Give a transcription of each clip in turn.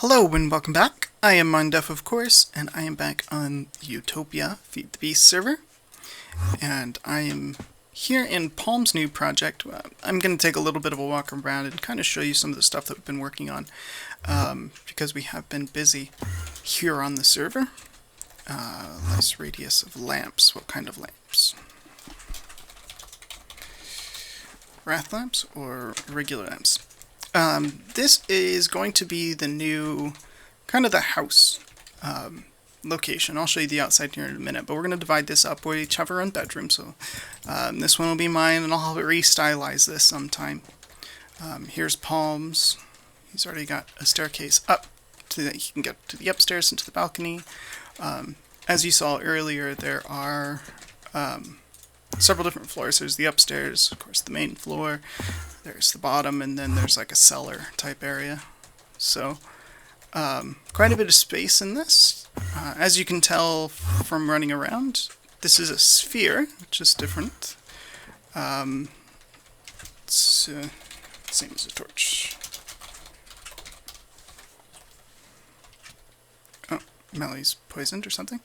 Hello and welcome back. I am Mondef, of course, and I am back on Utopia FTB server. And I am here in Palm's new project. I'm going to take a little bit of a walk around and kind of show you some of the stuff that we've been working on, because we have been busy here on the server. Less radius of lamps. What kind of lamps? Wrath lamps or regular lamps? This is going to be the new, kind of the house location. I'll show you the outside here in a minute, but we're going to divide this up. We each have our own bedroom, so this one will be mine, and I'll restylize this sometime. Here's Palm's. He's already got a staircase up so that he can get to the upstairs and to the balcony. As you saw earlier, there are several different floors. There's the upstairs, of course, the main floor. There's the bottom, and then there's like a cellar type area. So, quite a bit of space in this. As you can tell from running around, this is a sphere, which is different. It's same as a torch. Oh, Melly's poisoned or something.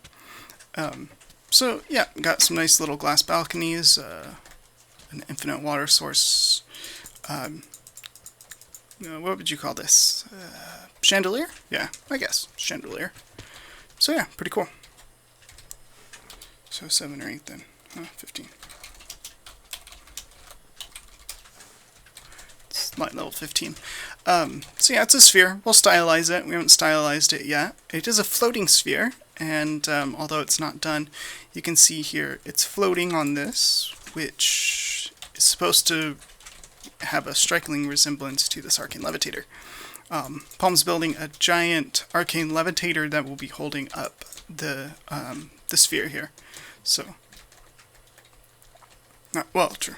So yeah, got some nice little glass balconies, an infinite water source. What would you call this? Chandelier? Yeah, I guess. Chandelier. So yeah, pretty cool. So 7 or 8 then. 15. It's light level 15. So yeah, it's a sphere. We'll stylize it. We haven't stylized it yet. It is a floating sphere, and although it's not done, you can see here it's floating on this, which is supposed to have a striking resemblance to this arcane levitator. Palm's building a giant arcane levitator that will be holding up the sphere here. So, well, true.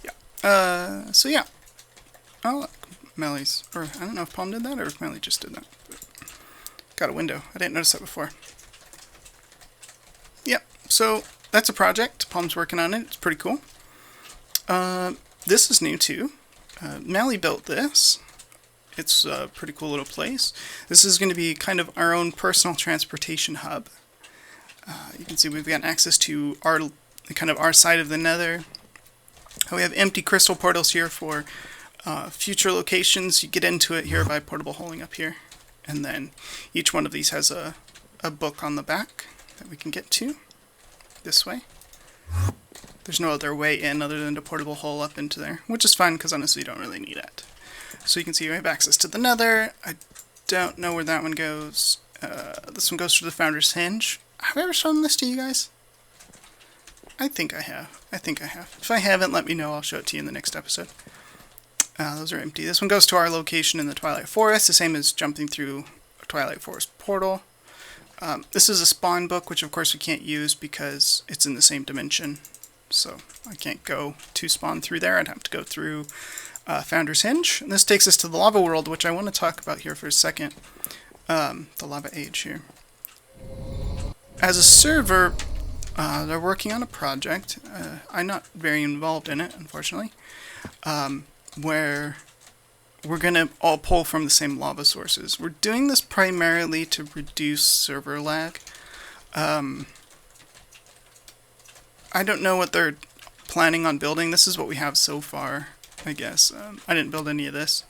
Yeah. So yeah. Oh, look, Melly's, or I don't know if Palm did that or if Melly just did that. But got a window. I didn't notice that before. Yeah. So that's a project. Palm's working on it. It's pretty cool. This is new too. Mally built this. It's a pretty cool little place. This is going to be kind of our own personal transportation hub. You can see we've got access to our side of the nether. We have empty crystal portals here for future locations. You get into it here by portable holing up here. And then each one of these has a book on the back that we can get to this way. There's no other way in other than to portable hole up into there, which is fine because honestly you don't really need it. So you can see we have access to the nether. I don't know where that one goes. This one goes to the Founder's Hinge. Have I ever shown this to you guys? I think I have. If I haven't, let me know. I'll show it to you in the next episode. Those are empty. This one goes to our location in the Twilight Forest, the same as jumping through a Twilight Forest portal. This is a spawn book, which of course we can't use because it's in the same dimension. So I can't go to spawn through there. I'd have to go through Founder's Hinge. And this takes us to the lava world, which I want to talk about here for a second. The lava age here. As a server, they're working on a project. I'm not very involved in it, unfortunately. Where we're going to all pull from the same lava sources. We're doing this primarily to reduce server lag. I don't know what they're planning on building. This is what we have so far, I guess. I didn't build any of this.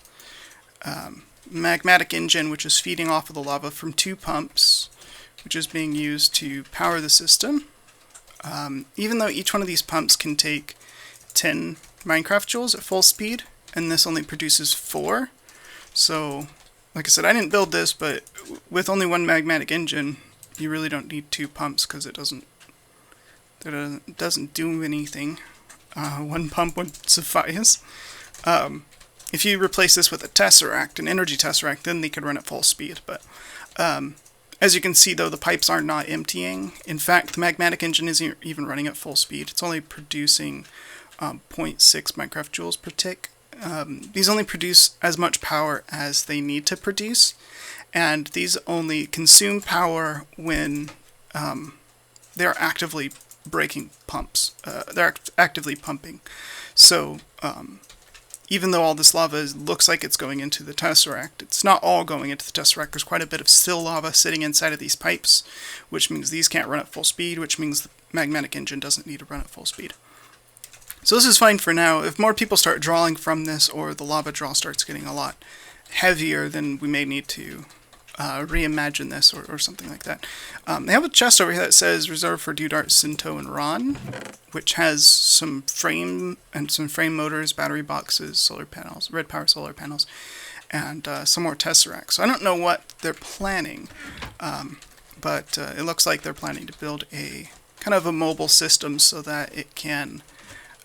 Magmatic engine, which is feeding off of the lava from 2 pumps, which is being used to power the system. Even though each one of these pumps can take 10 Minecraft joules at full speed, and this only produces 4. So, like I said, I didn't build this, but with only one magmatic engine, you really don't need 2 pumps because it doesn't do anything. 1 pump would suffice. If you replace this with a tesseract, an energy tesseract, then they could run at full speed. But as you can see, though, the pipes are not emptying. In fact, the magmatic engine isn't even running at full speed. It's only producing 0.6 Minecraft joules per tick. These only produce as much power as they need to produce, and these only consume power when they're actively breaking pumps. They're actively pumping. So even though all this lava looks like it's going into the Tesseract, it's not all going into the Tesseract. There's quite a bit of still lava sitting inside of these pipes, which means these can't run at full speed, which means the magnetic engine doesn't need to run at full speed. So this is fine for now. If more people start drawing from this, or the lava draw starts getting a lot heavier, then we may need to reimagine this or something like that. They have a chest over here that says reserved for Dudart, Sinto, and Ron, which has some frame motors, battery boxes, solar panels, red power solar panels, and some more Tesseracts. So I don't know what they're planning, but it looks like they're planning to build a kind of a mobile system so that it can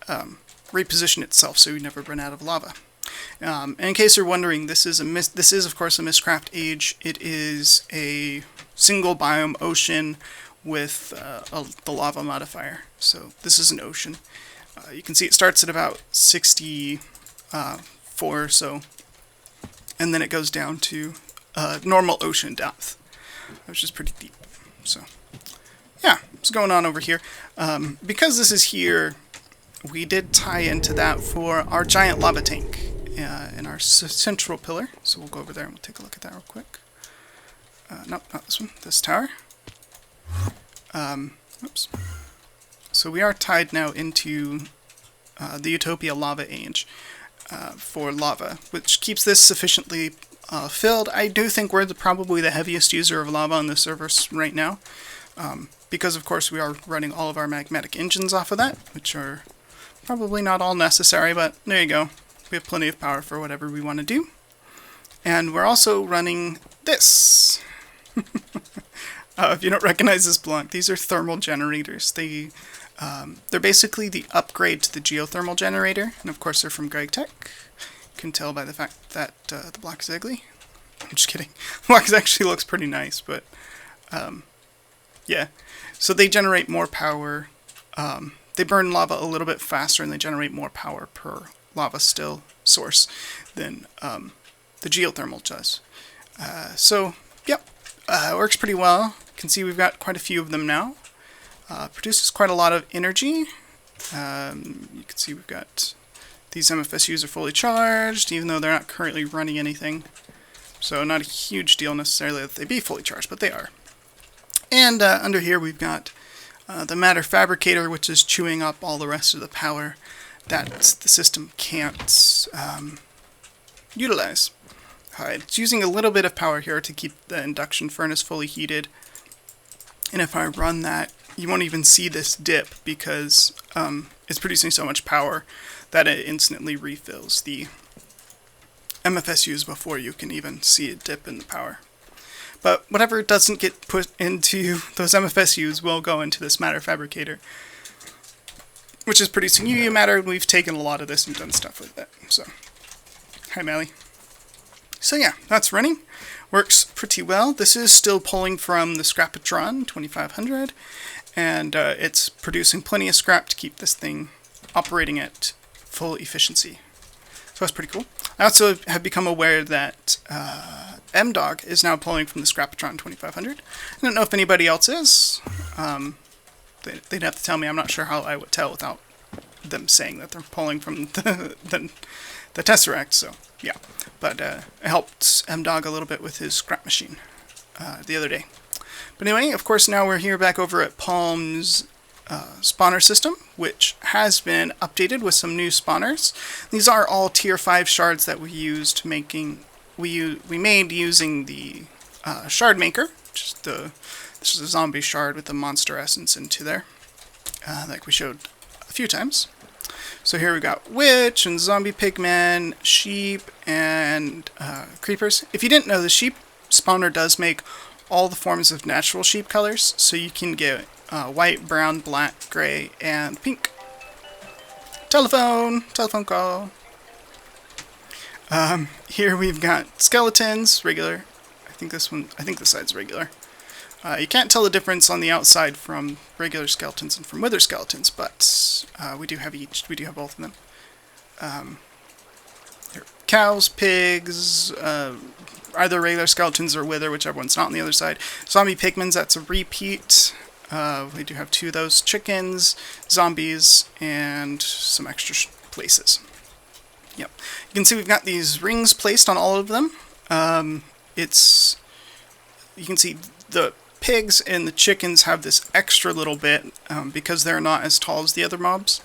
reposition itself so we never run out of lava. And in case you're wondering, this is of course a Mistcraft age. It is a single biome ocean with the lava modifier. So this is an ocean. You can see it starts at about 64 or so, and then it goes down to normal ocean depth, which is pretty deep. So yeah, what's going on over here? Because this is here, we did tie into that for our giant lava tank in our central pillar. So we'll go over there and we'll take a look at that real quick. Nope, not this one. This tower. Oops. So we are tied now into the Utopia lava age for lava, which keeps this sufficiently filled. I do think we're probably the heaviest user of lava on the server right now, because of course we are running all of our magnetic engines off of that, which are probably not all necessary, but there you go. We have plenty of power for whatever we want to do. And we're also running this. If you don't recognize this block, these are thermal generators. They're basically the upgrade to the geothermal generator, and of course they're from Greg Tech. You can tell by the fact that the block is ugly. I'm just kidding. The block actually looks pretty nice, but yeah. So they generate more power. They burn lava a little bit faster, and they generate more power per lava still source than the geothermal does. So, yep, it works pretty well. You can see we've got quite a few of them now. Produces quite a lot of energy. You can see we've got these MFSUs are fully charged, even though they're not currently running anything. So not a huge deal necessarily that they be fully charged, but they are. And under here we've got the matter fabricator, which is chewing up all the rest of the power that the system can't utilize. It's using a little bit of power here to keep the induction furnace fully heated. And if I run that, you won't even see this dip because it's producing so much power that it instantly refills the MFSUs before you can even see a dip in the power. But whatever doesn't get put into those MFSUs will go into this matter fabricator, which is producing UU matter. We've taken a lot of this and done stuff with it. So, hi Mally. So yeah, that's running. Works pretty well. This is still pulling from the Scrapatron 2500, and it's producing plenty of scrap to keep this thing operating at full efficiency. So that's pretty cool. I also have become aware that MDog is now pulling from the Scrapatron 2500. I don't know if anybody else is. They'd have to tell me. I'm not sure how I would tell without them saying that they're pulling from the Tesseract. So yeah, but it helped MDog a little bit with his scrap machine the other day. But anyway, of course, now we're here back over at Palm's spawner system, which has been updated with some new spawners. These are all tier 5 shards that we used we made using the shard maker, which is this is a zombie shard with the monster essence into there, like we showed a few times. So here we got witch and zombie pigmen, sheep, and creepers. If you didn't know, the sheep spawner does make all the forms of natural sheep colors, so you can get white, brown, black, gray, and pink. Telephone call. Here we've got skeletons, regular. I think this side's regular. You can't tell the difference on the outside from regular skeletons and from wither skeletons, but we do have both of them. Here, cows, pigs, either regular skeletons or wither, whichever one's not on the other side. Zombie pigments, that's a repeat. We do have 2 of those. Chickens, zombies, and some extra places. Yep. can see we've got these rings placed on all of them. You can see the pigs and the chickens have this extra little bit because they're not as tall as the other mobs.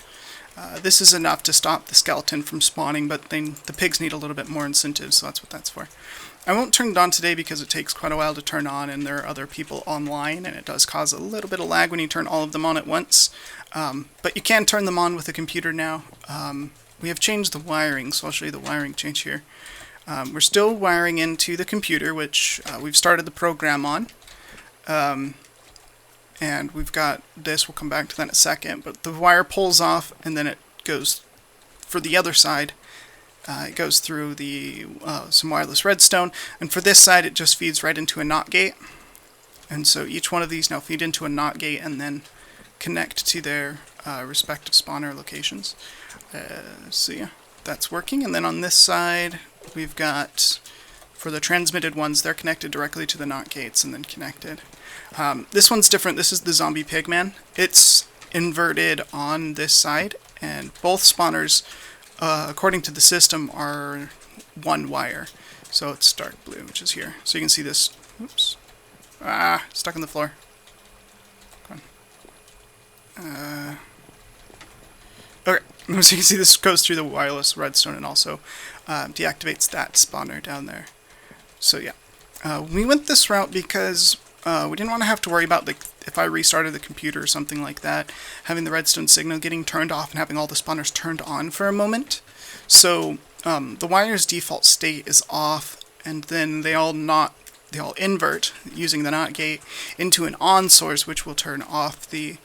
This is enough to stop the skeleton from spawning, but the pigs need a little bit more incentive, so that's what that's for. I won't turn it on today because it takes quite a while to turn on and there are other people online, and it does cause a little bit of lag when you turn all of them on at once. But you can turn them on with a computer now. We have changed the wiring, so I'll show you the wiring change here. We're still wiring into the computer, which we've started the program on. And we've got this, we'll come back to that in a second, but the wire pulls off and then it goes for the other side. It goes through some wireless redstone, and for this side it just feeds right into a NOT gate. And so each one of these now feed into a NOT gate and then connect to their respective spawner locations. So yeah, that's working. And then on this side we've got, for the transmitted ones, they're connected directly to the NOT gates and then connected. This one's different. This is the zombie pigman. It's inverted on this side, and both spawners, according to the system, are one wire. So it's dark blue, which is here. So you can see this. Oops. Stuck on the floor. Come on. Okay. So you can see this goes through the wireless redstone and also deactivates that spawner down there. So yeah. We went this route because we didn't want to have to worry about, like, if I restarted the computer or something like that, having the redstone signal getting turned off and having all the spawners turned on for a moment. So the wire's default state is off, and then they all invert using the NOT gate into an on source, which will turn off the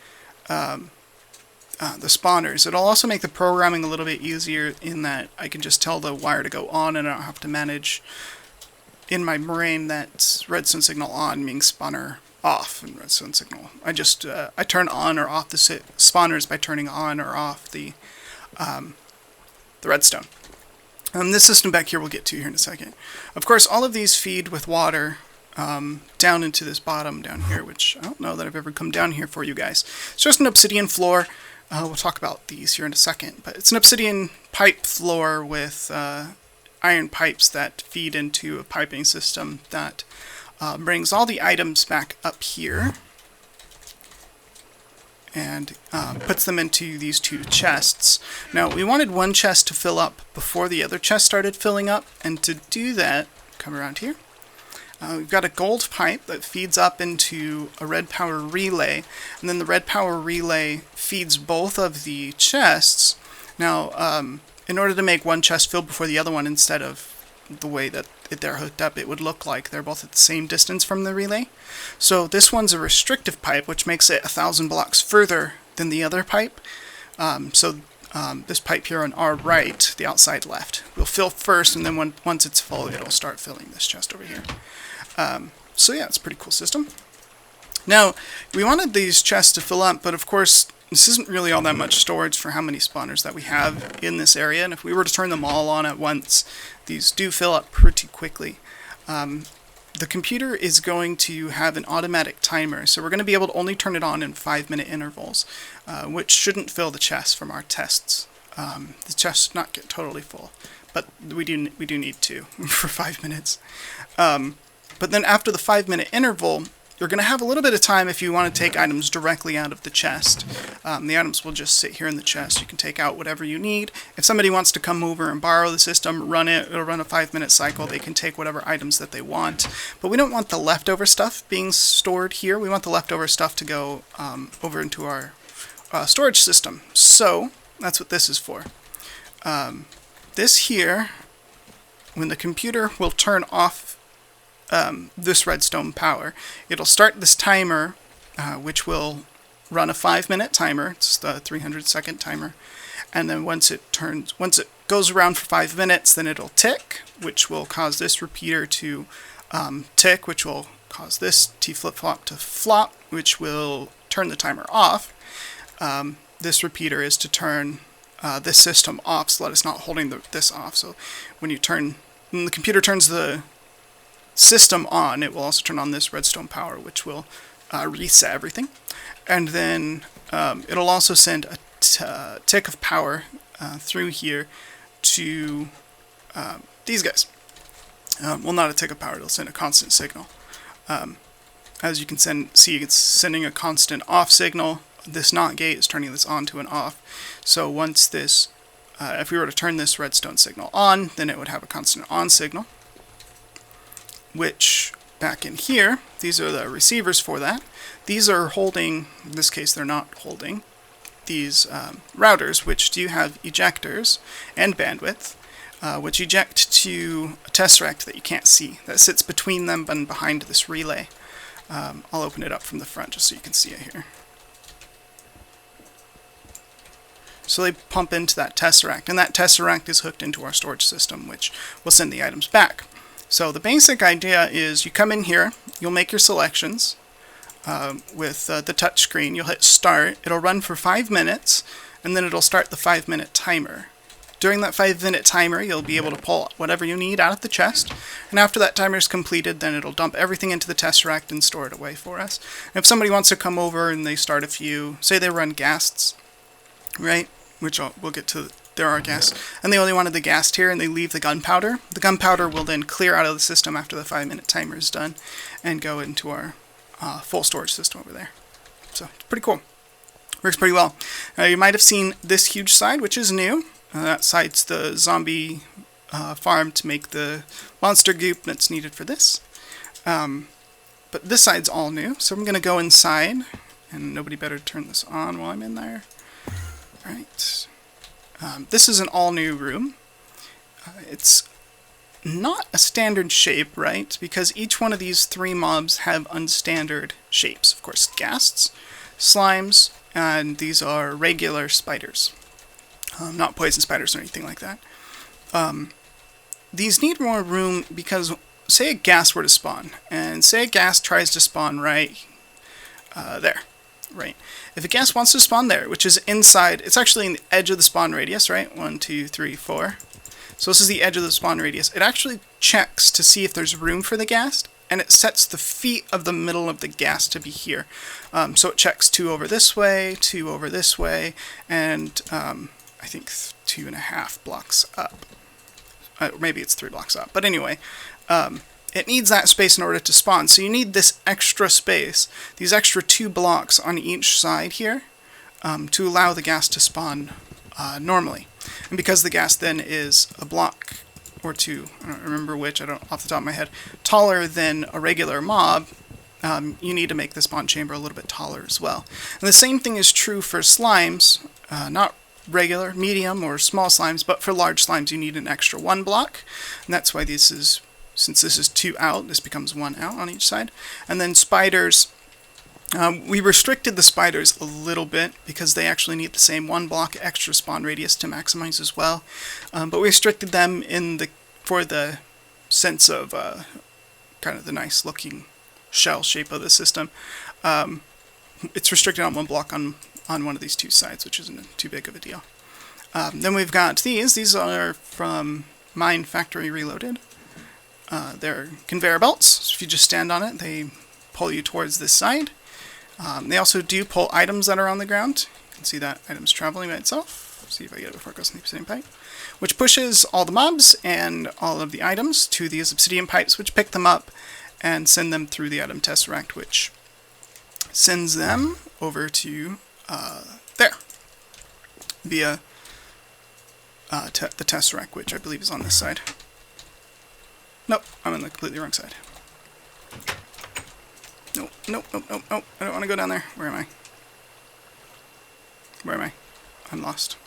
spawners. It'll also make the programming a little bit easier in that I can just tell the wire to go on and I don't have to manage in my brain that redstone signal on means spawner off and redstone signal. I just I turn on or off the spawners by turning on or off the redstone. This system back here we'll get to here in a second. Of course, all of these feed with water down into this bottom down here, which I don't know that I've ever come down here for you guys. It's just an obsidian floor. We'll talk about these here in a second, but it's an obsidian pipe floor with iron pipes that feed into a piping system that brings all the items back up here and puts them into these two chests. Now, we wanted one chest to fill up before the other chest started filling up, and to do that, come around here. We've got a gold pipe that feeds up into a red power relay, and then the red power relay feeds both of the chests. Now, in order to make one chest fill before the other one, instead of the way that they're hooked up, it would look like they're both at the same distance from the relay. So this one's a restrictive pipe, which makes it 1,000 blocks further than the other pipe. This pipe here on our right, the outside left, will fill first, and then once it's full, it'll start filling this chest over here. So yeah, it's a pretty cool system. Now, we wanted these chests to fill up, but of course, this isn't really all that much storage for how many spawners that we have in this area, and if we were to turn them all on at once, these do fill up pretty quickly. The computer is going to have an automatic timer, so we're going to be able to only turn it on in 5-minute intervals, which shouldn't fill the chest from our tests. The chest should not get totally full, but we do need to for 5 minutes. But then after the 5-minute interval, you're going to have a little bit of time if you want to take items directly out of the chest. The items will just sit here in the chest. You can take out whatever you need. If somebody wants to come over and borrow the system, run it, it'll run a 5-minute cycle. They can take whatever items that they want. But we don't want the leftover stuff being stored here. We want the leftover stuff to go over into our storage system. So that's what this is for. This here, when the computer will turn off this redstone power, it'll start this timer, which will run a 5-minute timer. It's the 300-second timer, and then once it goes around for 5 minutes, then it'll tick, which will cause this repeater to tick, which will cause this T flip-flop to flop, which will turn the timer off. This repeater is to turn this system off, so that it's not holding this off. So when the computer turns the system on, it will also turn on this redstone power, which will reset everything. And then it'll also send a tick of power through here to these guys. Well, not a tick of power, it'll send a constant signal. As you can see, it's sending a constant off signal. This NOT gate is turning this on to an off. So once this, if we were to turn this redstone signal on, then it would have a constant on signal, which back in here, these are the receivers for that. These are holding, in this case they're not holding, these routers, which do have ejectors and bandwidth, which eject to a tesseract that you can't see, that sits between them and behind this relay. I'll open it up from the front just so you can see it here. So they pump into that tesseract, and that tesseract is hooked into our storage system, which will send the items back. So the basic idea is you come in here, you'll make your selections with the touch screen. You'll hit start, it'll run for 5 minutes, and then it'll start the 5-minute timer. During that 5-minute timer, you'll be able to pull whatever you need out of the chest, and after that timer is completed, then it'll dump everything into the tesseract and store it away for us. And if somebody wants to come over and they start a few, say they run ghasts, right, which we'll get to, there are ghasts, and they only wanted the ghast here and they leave the gunpowder will then clear out of the system after the 5-minute timer is done and go into our full storage system over there. So it's pretty cool. Works pretty well. You might have seen this huge side, which is new. That side's the zombie farm to make the monster goop that's needed for this. But this side's all new, so I'm going to go inside, and nobody better turn this on while I'm in there. Alright. This is an all-new room. It's not a standard shape, right? Because each one of these 3 mobs have unstandard shapes. Of course, ghasts, slimes, and these are regular spiders. Not poison spiders or anything like that. These need more room because, say a ghast were to spawn, and say a ghast tries to spawn right there, right? If a ghast wants to spawn there, which is inside, it's actually in the edge of the spawn radius, right? 1, 2, 3, 4. So this is the edge of the spawn radius. It actually checks to see if there's room for the ghast, and it sets the feet of the middle of the ghast to be here. So it checks 2 over this way, 2 over this way, and I think 2.5 blocks up. Maybe it's 3 blocks up. But anyway, it needs that space in order to spawn. So you need this extra space, these extra 2 blocks on each side here, to allow the ghast to spawn normally. And because the ghast then is a block or 2, I don't remember which, I don't off the top of my head, taller than a regular mob, you need to make the spawn chamber a little bit taller as well. And the same thing is true for slimes, not regular, medium, or small slimes, but for large slimes you need an extra 1 block, and that's why this is, since this is 2 out, this becomes 1 out on each side. And then spiders, we restricted the spiders a little bit because they actually need the same 1 block extra spawn radius to maximize as well, but we restricted them for the sense of kind of the nice looking shell shape of the system. It's restricted on 1 block on one of these 2 sides, which isn't too big of a deal. Then we've got these are from Mine Factory Reloaded. They're conveyor belts, so if you just stand on it, they pull you towards this side. They also do pull items that are on the ground. You can see that item's traveling by itself. See if I get it before it goes in the obsidian pipe. Which pushes all the mobs and all of the items to these obsidian pipes, which pick them up and send them through the item tesseract, which sends them over to there via the tesseract, which I believe is on this side. Nope, I'm on the completely wrong side. Nope, nope, nope, nope, nope. I don't want to go down there. Where am I? Where am I? I'm lost.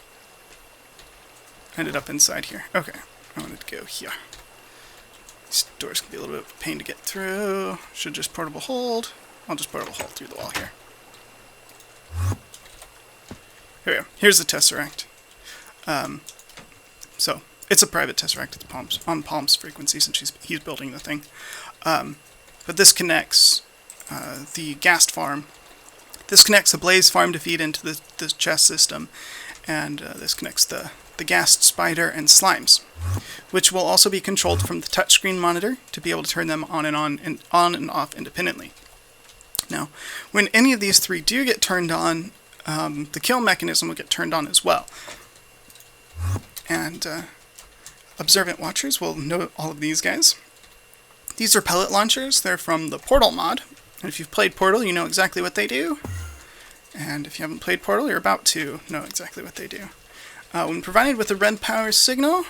Ended up inside here. Okay, I wanted to go here. These doors can be a little bit of a pain to get through. Should just portable hold. I'll just portable hold through the wall here. Here we go. Here's the tesseract. So it's a private tesseract. It's on Palm's frequency since he's building the thing. But this connects the ghast farm. This connects the blaze farm to feed into the chest system, and this connects the ghast spider and slimes, which will also be controlled from the touchscreen monitor to be able to turn them on and off independently. Now, when any of these 3 do get turned on, the kill mechanism will get turned on as well. And observant watchers will know all of these guys. These are pellet launchers. They're from the Portal mod. And if you've played Portal, you know exactly what they do. And if you haven't played Portal, you're about to know exactly what they do. When provided with a red power signal,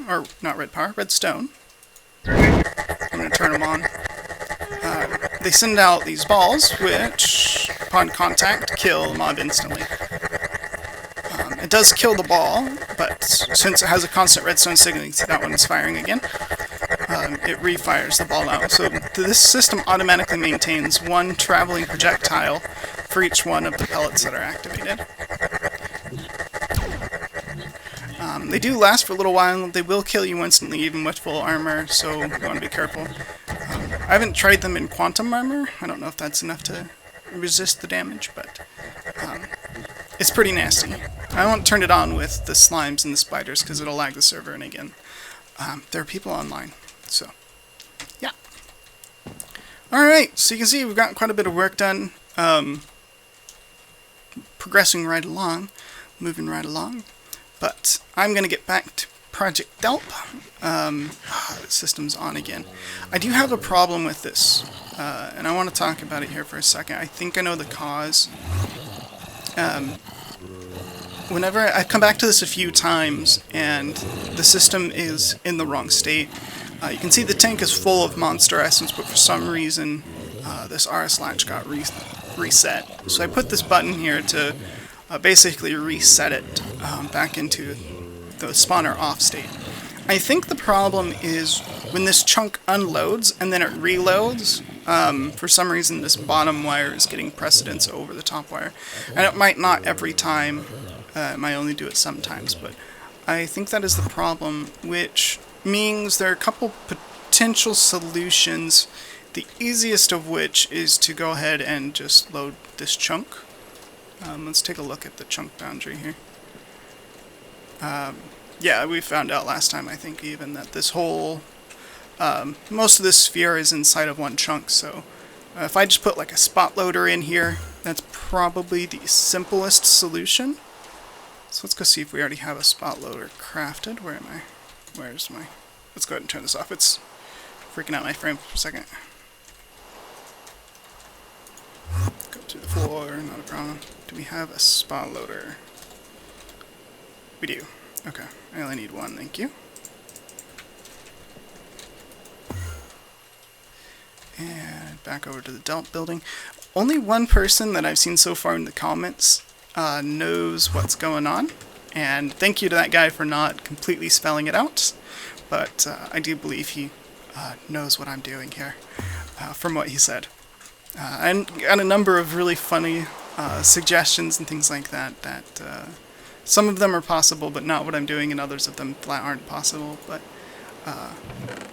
or not red power, redstone, I'm going to turn them on. They send out these balls, which, upon contact, kill the mob instantly. It does kill the ball, but since it has a constant redstone signal, that one's firing again, it refires the ball out. So this system automatically maintains one traveling projectile for each one of the pellets that are activated. They do last for a little while. They will kill you instantly, even with full armor, so you want to be careful. I haven't tried them in quantum armor. I don't know if that's enough to resist the damage, but it's pretty nasty. I won't turn it on with the slimes and the spiders because it'll lag the server, and again, there are people online, so yeah. Alright, so you can see we've got quite a bit of work done, progressing right along, moving right along, but I'm going to get back to Project DELP. The system's on again. I do have a problem with this, and I want to talk about it here for a second. I think I know the cause. Whenever I've come back to this a few times, and the system is in the wrong state. You can see the tank is full of monster essence, but for some reason, this RS latch got reset. So I put this button here to basically reset it back into the spawner off state. I think the problem is when this chunk unloads and then it reloads, for some reason this bottom wire is getting precedence over the top wire. And it might not every time, it might only do it sometimes, but I think that is the problem, which means there are a couple potential solutions, the easiest of which is to go ahead and just load this chunk. Let's take a look at the chunk boundary here. Yeah, we found out last time, I think, even that this whole, most of this sphere is inside of one chunk, so if I just put like a spot loader in here, that's probably the simplest solution. So let's go see if we already have a spot loader crafted. Where am I? Where's my... Let's go ahead and turn this off. It's freaking out my frame for a second. Go to the floor, not a problem. Do we have a spot loader? We do. Okay, I only need one, thank you. And back over to the DELP building. Only one person that I've seen so far in the comments knows what's going on. And thank you to that guy for not completely spelling it out. But I do believe he knows what I'm doing here, from what he said. And got a number of really funny suggestions and things like that, some of them are possible, but not what I'm doing, and others of them flat aren't possible, but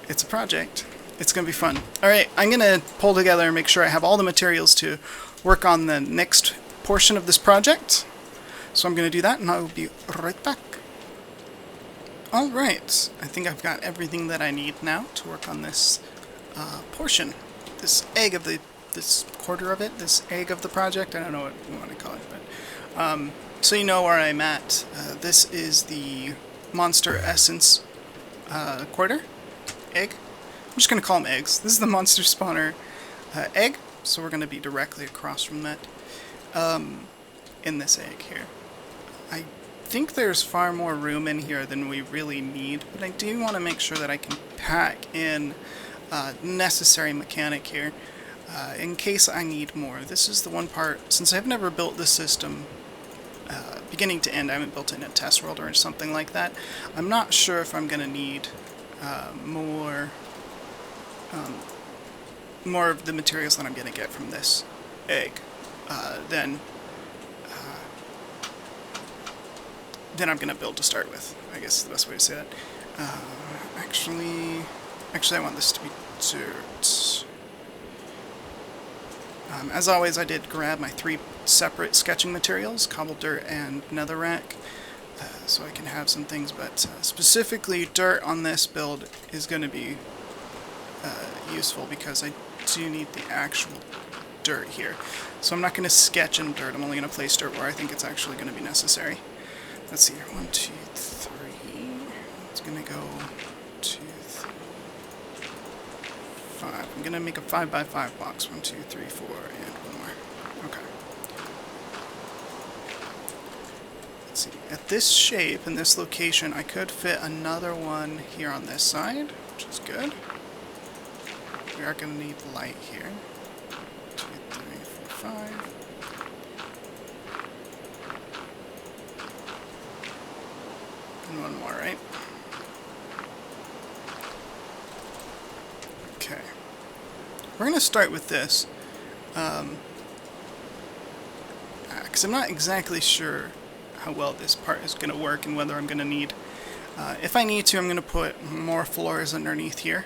it's a project. It's going to be fun. Alright, I'm going to pull together and make sure I have all the materials to work on the next portion of this project. So I'm going to do that, and I will be right back. Alright, I think I've got everything that I need now to work on this portion. This egg of this quarter of it, this egg of the project, I don't know what you want to call it, but so you know where I'm at. This is the Monster Essence quarter, egg. I'm just going to call them eggs. This is the Monster Spawner egg, so we're going to be directly across from that in this egg here. I think there's far more room in here than we really need, but I do want to make sure that I can pack in necessary mechanic here in case I need more. This is the one part, since I've never built this system beginning to end, I haven't built it in a test world or something like that, I'm not sure if I'm going to need more of the materials that I'm going to get from this egg than I'm going to build to start with, I guess is the best way to say that. Actually I want this to be dirt. As always, I did grab my 3 separate sketching materials, cobbled dirt and netherrack, so I can have some things, but specifically dirt on this build is going to be useful because I do need the actual dirt here. So I'm not going to sketch in dirt, I'm only going to place dirt where I think it's actually going to be necessary. Let's see here, 1, 2, 3, let's going to go 2, 3, 5. I'm going to make a 5x5 box. 1, 2, 3, 4, and one more. Okay. Let's see. At this shape, in this location, I could fit another one here on this side, which is good. We are going to need light here. 2, 3, 4, 5. And one more, right? Okay. We're going to start with this. Because I'm not exactly sure how well this part is going to work and whether I'm going to need... if I need to, I'm going to put more floors underneath here.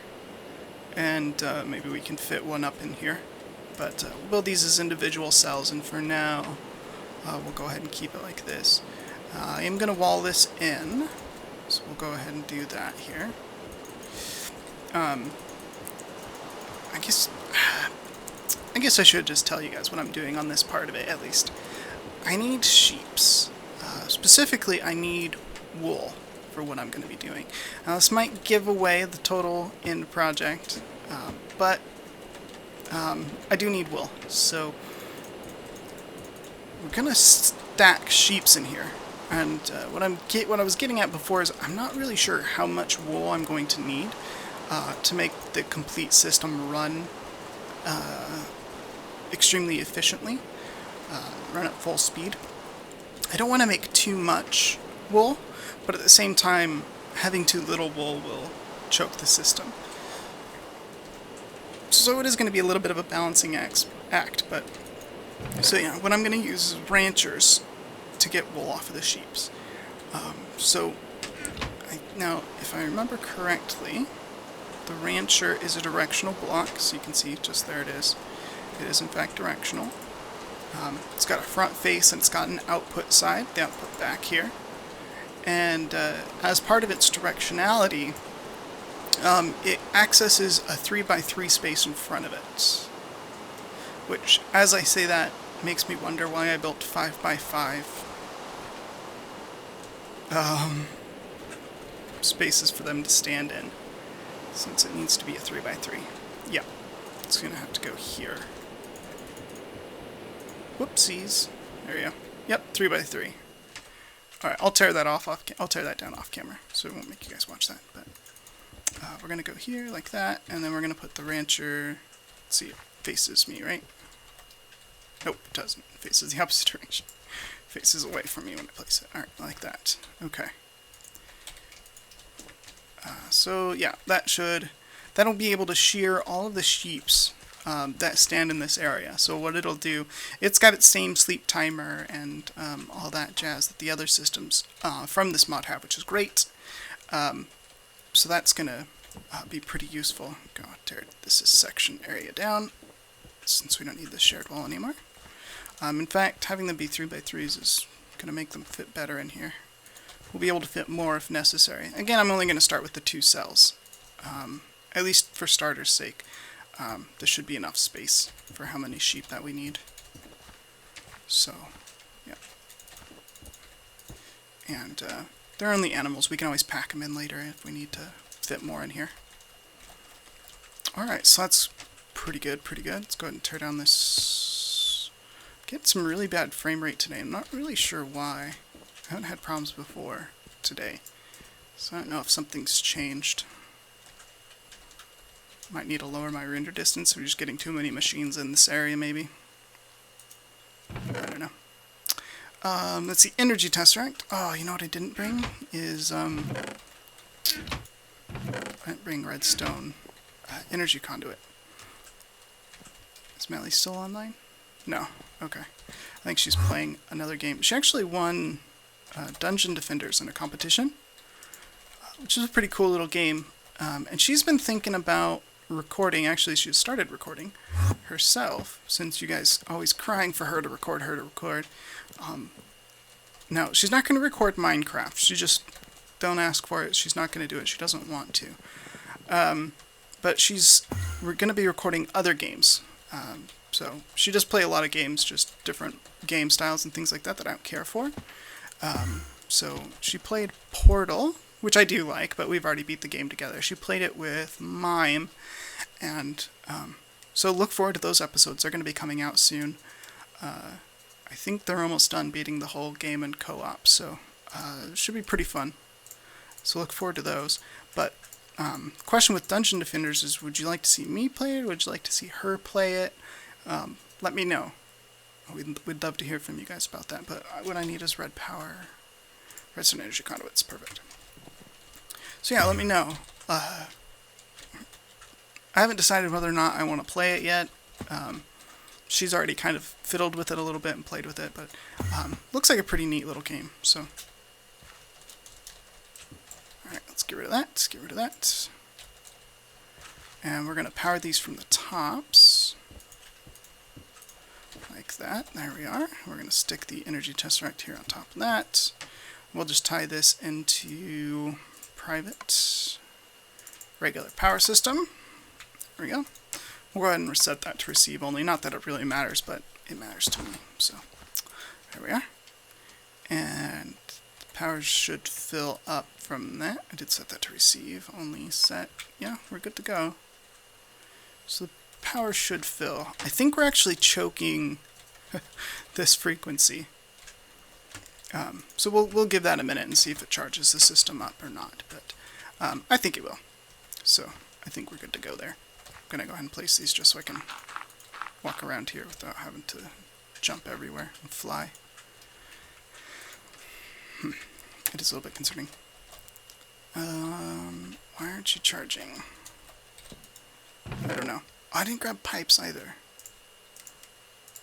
And maybe we can fit one up in here. But we'll build these as individual cells, and for now, we'll go ahead and keep it like this. I am going to wall this in, so we'll go ahead and do that here. I guess I should just tell you guys what I'm doing on this part of it, at least. I need sheeps. Specifically, I need wool for what I'm going to be doing. Now, this might give away the total end project, but I do need wool, so we're going to stack sheeps in here. And what I was getting at before is I'm not really sure how much wool I'm going to need to make the complete system run extremely efficiently, run at full speed. I don't want to make too much wool, but at the same time, having too little wool will choke the system. So it is going to be a little bit of a balancing act, but so yeah, what I'm going to use is ranchers to get wool off of the sheeps. Now, if I remember correctly, the rancher is a directional block, so you can see just there it is. It is in fact directional. It's got a front face and it's got an output side, the output back here. And as part of its directionality, it accesses a 3x3 space in front of it. Which, as I say that, makes me wonder why I built 5x5 spaces for them to stand in, since it needs to be a 3x3. Yeah, it's going to have to go here. Whoopsies. There you go. Yep, 3x3. Alright, I'll tear that down off camera, so it won't make you guys watch that. But we're going to go here like that, and then we're going to put the rancher... Let's see, it faces me, right? Nope, it doesn't. It faces the opposite direction. It faces away from me when I place it. Alright, like that. Okay. So, yeah, that'll be able to shear all of the sheeps that stand in this area. So what it'll do, it's got its same sleep timer and all that jazz that the other systems from this mod have, which is great. So that's going to be pretty useful. Go tear this section area down, since we don't need this shared wall anymore. In fact, having them be 3x3s is going to make them fit better in here. We'll be able to fit more if necessary. Again, I'm only going to start with the 2 cells, at least for starters' sake. There should be enough space for how many sheep that we need. So, yeah. And they're only animals. We can always pack them in later if we need to fit more in here. Alright, so that's pretty good, pretty good. Let's go ahead and tear down this... Get some really bad frame rate today. I'm not really sure why. I haven't had problems before today. So I don't know if something's changed. Might need to lower my render distance. We're just getting too many machines in this area, maybe. I don't know. Let's see, Energy Tesseract. Oh, you know what I didn't bring? Is, I didn't bring redstone. Energy Conduit. Is Mally still online? No. Okay. I think she's playing another game. She actually won Dungeon Defenders in a competition, which is a pretty cool little game. And she's been thinking about recording. Actually, she started recording herself, since you guys are always crying for her to record. Now, she's not going to record Minecraft. She just, don't ask for it. She's not going to do it. She doesn't want to. But we're going to be recording other games. So she does play a lot of games, just different game styles and things like that I don't care for. So she played Portal which I do like, but we've already beat the game together. She played it with Mime, and so look forward to those episodes. They're going to be coming out soon. I think they're almost done beating the whole game in co-op, so it should be pretty fun. So look forward to those. But question with Dungeon Defenders is, would you like to see me play it? Would you like to see her play it? Let me know. We'd love to hear from you guys about that. But what I need is red power. Redstone energy conduits. Perfect. So yeah, let me know. I haven't decided whether or not I want to play it yet. She's already kind of fiddled with it a little bit and played with it, but looks like a pretty neat little game. So, alright, let's get rid of that. Let's get rid of that. And we're going to power these from the tops. Like that. There we are. We're going to stick the energy tesseract here on top of that. We'll just tie this into private regular power system. There we go. We'll go ahead and reset that to receive only. Not that it really matters, but it matters to me. So, there we are. And the power should fill up from that. I did set that to receive only set. Yeah, we're good to go. So the power should fill. I think we're actually choking this frequency. So we'll give that a minute and see if it charges the system up or not. But I think it will. So I think we're good to go there. I'm going to go ahead and place these just so I can walk around here without having to jump everywhere and fly. It is a little bit concerning. Why aren't you charging? I don't know. Oh, I didn't grab pipes either.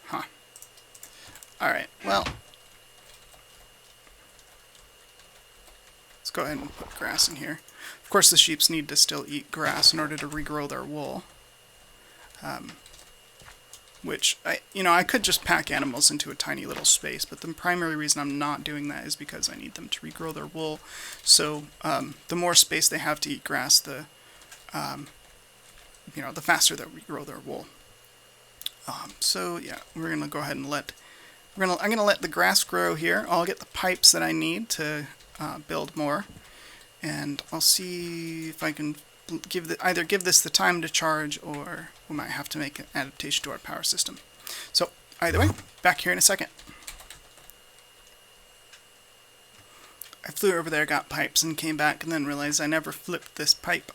Huh. Alright, well. Let's go ahead and put grass in here. Of course, the sheeps need to still eat grass in order to regrow their wool. Which, I could just pack animals into a tiny little space, but the primary reason I'm not doing that is because I need them to regrow their wool. So, the more space they have to eat grass, the faster they'll regrow their wool. So, yeah, we're going to go ahead and I'm going to let the grass grow here. I'll get the pipes that I need to build more. And I'll see if I can either give this the time to charge, or we might have to make an adaptation to our power system. So, either way, back here in a second. I flew over there, got pipes, and came back, and then realized I never flipped this pipe.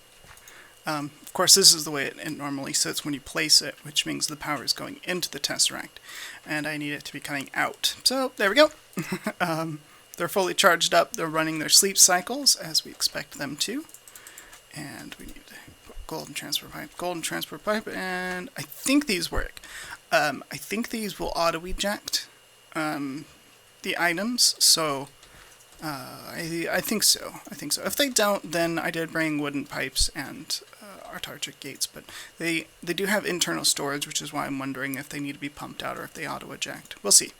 Of course, this is the way it normally sits when you place it, which means the power is going into the tesseract, and I need it to be coming out. So, there we go. They're fully charged up. They're running their sleep cycles, as we expect them to. And we need to put golden transfer pipe, and I think these work. I think these will auto-eject the items, so I think so. If they don't, then I did bring wooden pipes and autarchic gates, but they do have internal storage, which is why I'm wondering if they need to be pumped out or if they auto-eject. We'll see.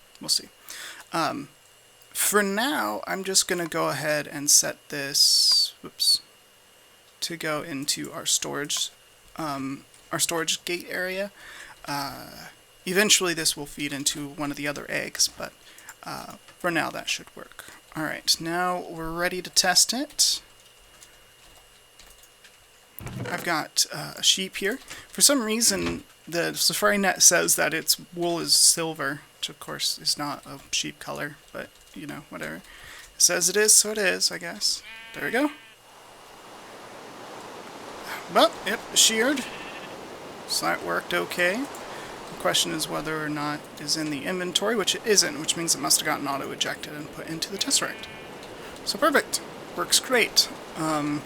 For now, I'm just going to go ahead and set this, to go into our storage gate area. Eventually this will feed into one of the other eggs, but for now that should work. Alright, now we're ready to test it. I've got a sheep here. For some reason, the Safari Net says that its wool is silver, which of course is not a sheep color, but whatever. It says it is, so it is, I guess. There we go. Well, yep, sheared. So that worked okay. The question is whether or not it is in the inventory, which it isn't, which means it must have gotten auto-ejected and put into the tesseract. So perfect. Works great. I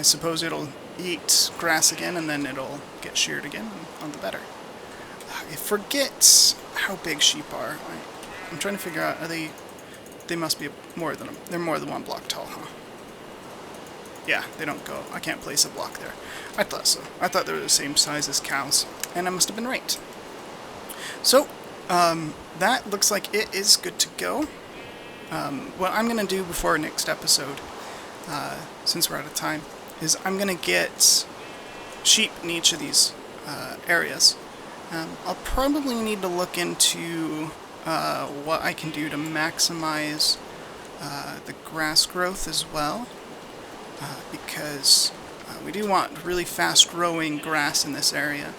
suppose it'll eat grass again, and then it'll get sheared again on the better. I forget how big sheep are. I'm trying to figure out, they must be more than they're more than one block tall, huh? Yeah, they don't go. I can't place a block there. I thought so. I thought they were the same size as cows, and I must have been right. So, that looks like it is good to go. What I'm going to do before our next episode, since we're out of time, is I'm going to get sheep in each of these areas. I'll probably need to look into what I can do to maximize the grass growth as well, because we do want really fast growing grass in this area.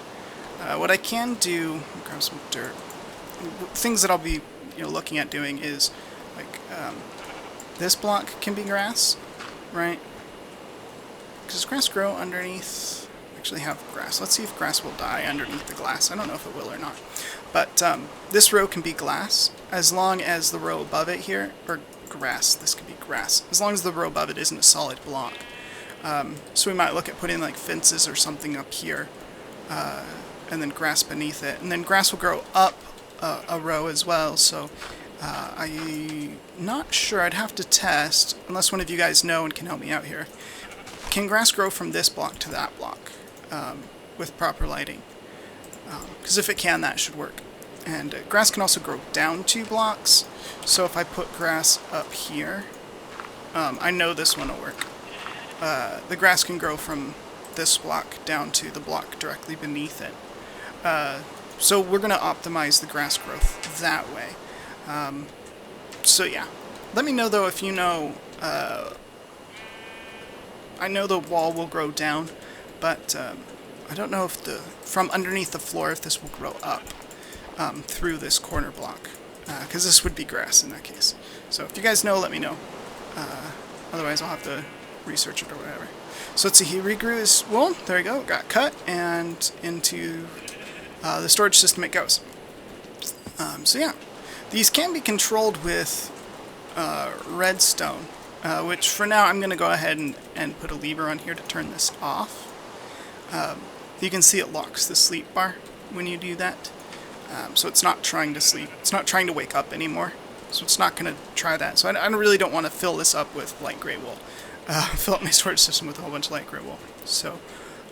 What I can do, grab some dirt. Things that I'll be looking at doing is like this block can be grass, right? Does grass grow underneath? Actually have grass. Let's see if grass will die underneath the glass. I don't know if it will or not. But this row can be glass as long as the row above it here, or grass, this could be grass, as long as the row above it isn't a solid block. So we might look at putting like fences or something up here, and then grass beneath it. And then grass will grow up a row as well, so I'm not sure. I'd have to test, unless one of you guys know and can help me out here. Can grass grow from this block to that block with proper lighting? Because if it can, that should work. And grass can also grow down 2 blocks, so if I put grass up here, I know this one will work. The grass can grow from this block down to the block directly beneath it. So we're going to optimize the grass growth that way. So yeah, let me know though if you know. I know the wall will grow down, but I don't know if from underneath the floor if this will grow up through this corner block, because this would be grass in that case. So if you guys know, let me know. Otherwise I'll have to research it or whatever. So let's see, he regrew his wool. There we go, got cut, and into the storage system it goes. So yeah, these can be controlled with redstone, which for now I'm going to go ahead and put a lever on here to turn this off. You can see it locks the sleep bar when you do that. So it's not trying to sleep, it's not trying to wake up anymore. So it's not going to try that. So I really don't want to fill this up with light gray wool. Fill up my storage system with a whole bunch of light gray wool. So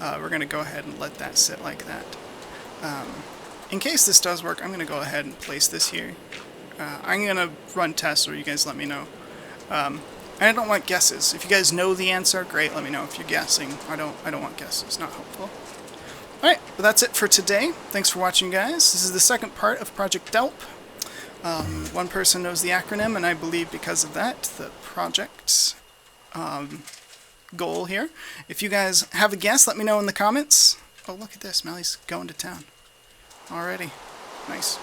we're going to go ahead and let that sit like that. In case this does work, I'm going to go ahead and place this here. I'm going to run tests, or you guys let me know. And I don't want guesses. If you guys know the answer, great, let me know. If you're guessing, I don't want guesses, not helpful. Alright, well that's it for today. Thanks for watching, guys. This is the second part of Project DELP. One person knows the acronym, and I believe because of that, the project goal here. If you guys have a guess, let me know in the comments. Oh, look at this, Mally's going to town already. Nice.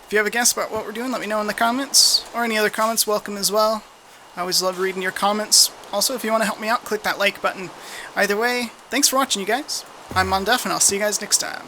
If you have a guess about what we're doing, let me know in the comments, or any other comments, welcome as well. I always love reading your comments. Also, if you want to help me out, click that like button. Either way, thanks for watching, you guys. I'm Mondef, and I'll see you guys next time.